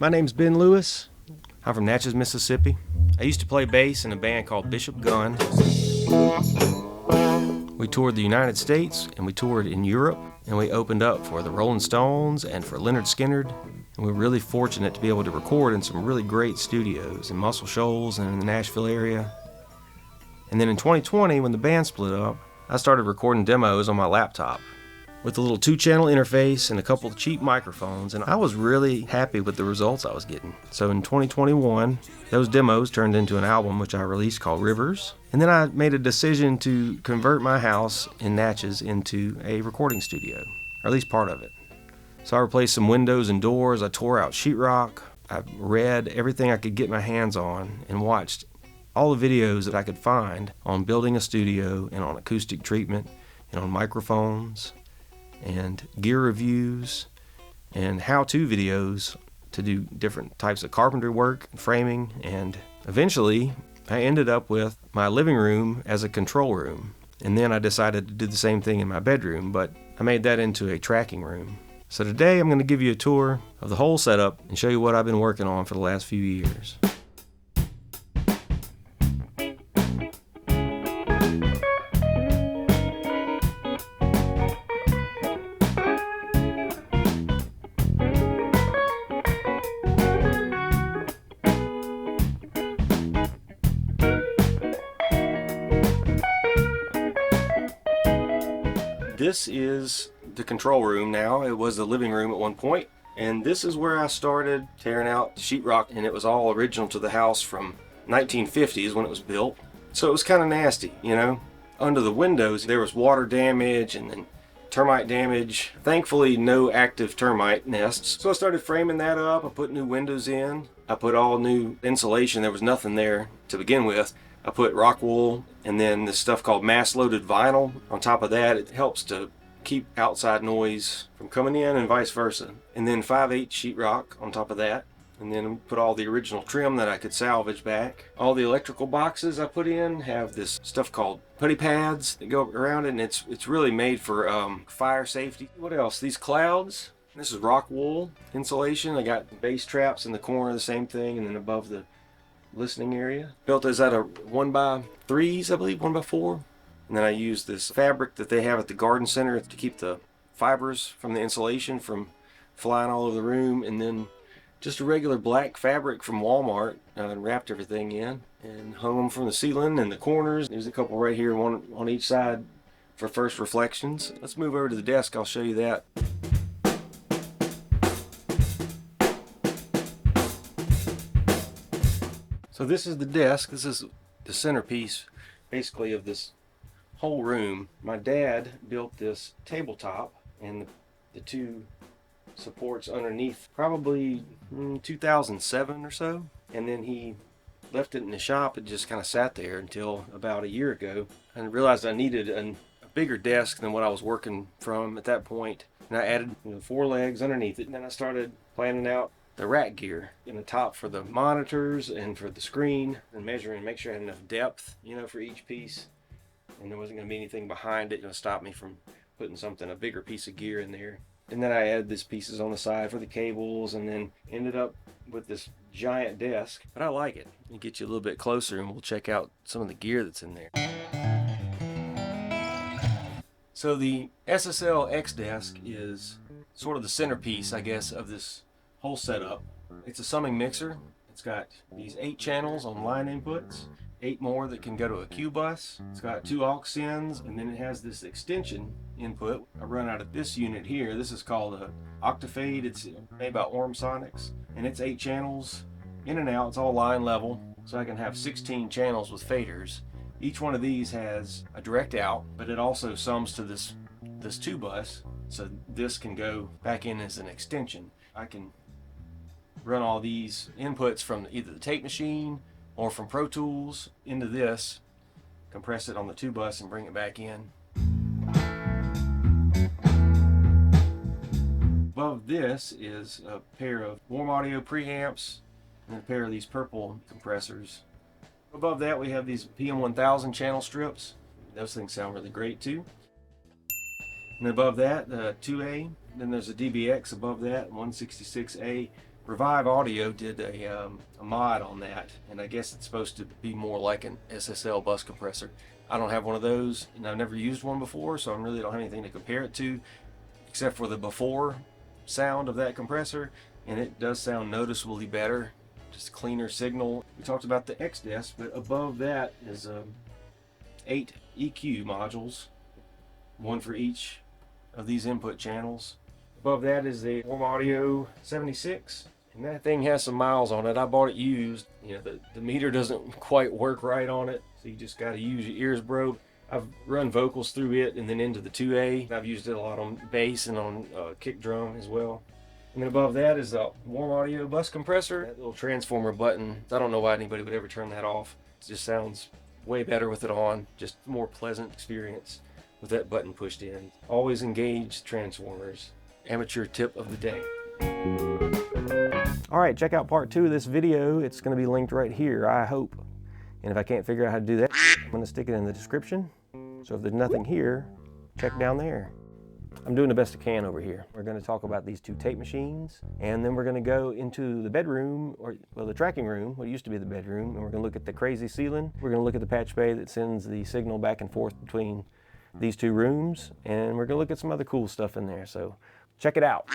My name's Ben Lewis. I'm from Natchez, Mississippi. I used to play bass in a band called Bishop Gunn. We toured the United States and we toured in Europe, and we opened up for the Rolling Stones and for Leonard Skinner. And we were really fortunate to be able to record in some really great studios in Muscle Shoals and in the Nashville area. And then in 2020, when the band split up, I started recording demos on my laptop with a little 2-channel interface and a couple of cheap microphones, and I was really happy with the results I was getting. So in 2021, those demos turned into an album which I released called Rivers. And then I made a decision to convert my house in Natchez into a recording studio, or at least part of it. So I replaced some windows and doors, I tore out sheetrock, I read everything I could get my hands on, and watched all the videos that I could find on building a studio and on acoustic treatment and on microphones and gear reviews and how-to videos to do different types of carpentry work and framing. And eventually I ended up with my living room as a control room, and then I decided to do the same thing in my bedroom, but I made that into a tracking room. So today I'm going to give you a tour of the whole setup and show you what I've been working on for the last few years. This is the control room now. It was the living room at one point, and this is where I started tearing out the sheetrock, and it was all original to the house from 1950s when it was built. So it was kind of nasty, you know. Under the windows there was water damage and then termite damage. Thankfully no active termite nests. So I started framing that up. I put new windows in. I put all new insulation. There was nothing there to begin with. I put rock wool and then this stuff called mass loaded vinyl on top of that. It helps to keep outside noise from coming in and vice versa. And then 5/8 sheetrock on top of that. And then put all the original trim that I could salvage back. All the electrical boxes I put in have this stuff called putty pads that go around it, and it's really made for fire safety. What else? These clouds. This is rock wool insulation. I got bass traps in the corner, the same thing, and then above the listening area. Built those out of 1x3s, I believe, 1x4. And then I used this fabric that they have at the garden center to keep the fibers from the insulation from flying all over the room. And then just a regular black fabric from Walmart, and wrapped everything in and hung them from the ceiling and the corners. There's a couple right here, one on each side for first reflections. Let's move over to the desk. I'll show you that. So this is the desk. This is the centerpiece basically of this whole room. My dad built this tabletop and the two supports underneath probably 2007 or so, and then he left it in the shop. It just kind of sat there until about a year ago, and realized I needed a bigger desk than what I was working from at that point, and I added 4 legs underneath it. And then I started planning out the rack gear in the top for the monitors and for the screen, and measuring, make sure I had enough depth for each piece, and there wasn't going to be anything behind it to stop me from putting a bigger piece of gear in there. And then I added these pieces on the side for the cables, and then ended up with this giant desk. But I like it. I'll get you a little bit closer and we'll check out some of the gear that's in there. So the SSL X desk is sort of the centerpiece, I guess, of this whole setup. It's a summing mixer. It's got these 8 channels on line inputs, 8 more that can go to a Q bus. It's got 2 aux ins, and then it has this extension input. I run out of this unit here. This is called a Octafade. It's made by Orm Sonics, and it's 8 channels in and out. It's all line level, so I can have 16 channels with faders. Each one of these has a direct out, but it also sums to this 2 bus, so this can go back in as an extension. I can run all these inputs from either the tape machine or from Pro Tools into this, compress it on the 2 bus and bring it back in. Above this is a pair of Warm Audio preamps and a pair of these purple compressors. Above that we have these PM1000 channel strips. Those things sound really great too. And above that, 2A. Then there's a DBX above that, 166A Revive Audio did a mod on that, and I guess it's supposed to be more like an SSL bus compressor. I don't have one of those, and I've never used one before, so I really don't have anything to compare it to, except for the before sound of that compressor, and it does sound noticeably better, just cleaner signal. We talked about the X-Desk, but above that is 8 EQ modules, one for each of these input channels. Above that is the Warm Audio 76, and that thing has some miles on it. I bought it used. You know, the meter doesn't quite work right on it, so you just got to use your ears broke. I've run vocals through it and then into the 2A. I've used it a lot on bass and on kick drum as well. And then above that is the Warm Audio bus compressor. That little transformer button, I don't know why anybody would ever turn that off. It just sounds way better with it on. Just a more pleasant experience with that button pushed in. Always engage transformers. Amateur tip of the day. All right, check out part 2 of this video. It's going to be linked right here, I hope. And if I can't figure out how to do that, I'm going to stick it in the description. So if there's nothing here, check down there. I'm doing the best I can over here. We're going to talk about these 2 tape machines, and then we're going to go into the bedroom, or well, the tracking room, what used to be the bedroom, and we're going to look at the crazy ceiling. We're going to look at the patch bay that sends the signal back and forth between these 2 rooms, and we're going to look at some other cool stuff in there. So check it out.